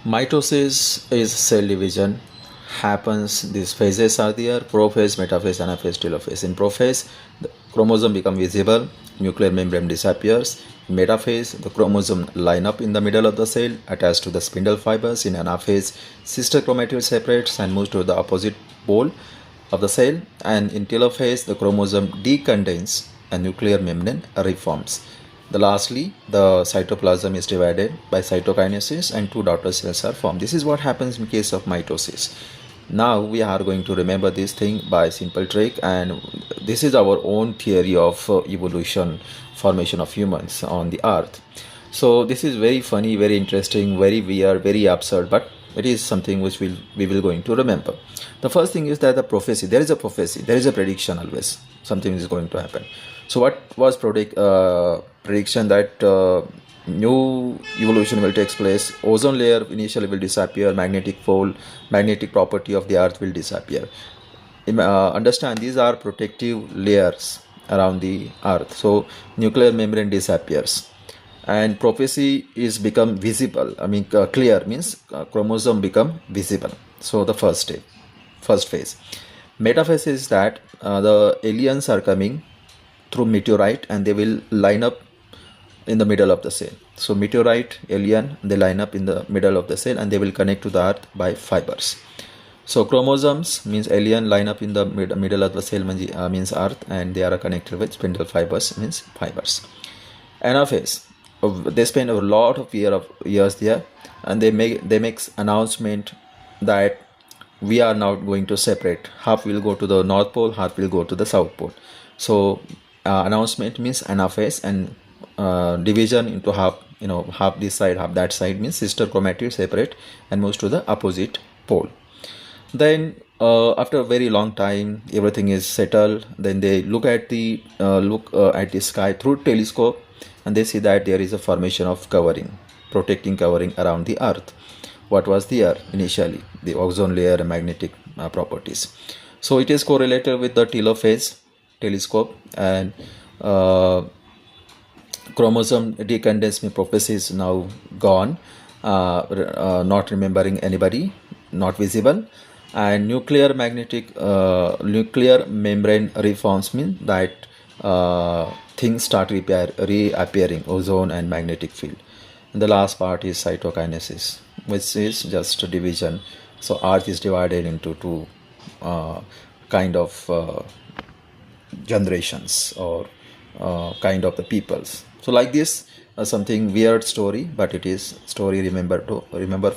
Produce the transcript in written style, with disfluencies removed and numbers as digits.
Mitosis is cell division. Happens, these phases are there: prophase, metaphase, anaphase, telophase. In prophase, the chromosome become visible, nuclear membrane disappears. In metaphase, the chromosome line up in the middle of the cell, attached to the spindle fibers. In anaphase, sister chromatid separates and moves to the opposite pole of the cell. And in telophase, the chromosome decondenses and nuclear membrane reforms. Lastly, the cytoplasm is divided by cytokinesis and two daughter cells are formed. This is what happens in case of mitosis. Now we are going to remember this thing by simple trick, and this is our own theory of evolution, formation of humans on the earth. So this is very funny, very interesting, very weird, very absurd, but it is something which we will going to remember. The first thing is that the prophecy, there is a prophecy, there is a prediction always, something is going to happen. So what was prediction? That new evolution will take place. Ozone layer initially will disappear, magnetic property of the earth will disappear. Understand, these are protective layers around the earth. So nuclear membrane disappears and prophecy is become visible. Clear means chromosome become visible. So the first phase. Metaphase is that the aliens are coming through meteorite and they will line up in the middle of the cell. So meteorite, alien, they line up in the middle of the cell and they will connect to the earth by fibers. So chromosomes means alien line up in the middle of the cell means earth, and they are connected with spindle fibers means fibers. Anaphase, they spend a lot of years there, and they make announcement that we are now going to separate. Half will go to the north pole, half will go to the south pole. So announcement means anaphase, and division into half, half this side, half that side means sister chromatid separate and moves to the opposite pole. Then after a very long time, everything is settled. Then they look at the sky through telescope, and they see that there is a formation of protecting covering around the earth. What was there initially? The ozone layer and magnetic properties. So it is correlated with the telophase telescope, and chromosome decondensed prophecy is now gone, not remembering anybody, not visible. And nuclear membrane reforms mean that things start reappearing, ozone and magnetic field. And the last part is cytokinesis, which is just division. So earth is divided into two kind of generations, or kind of the peoples. So like this, something weird story, but it is story remember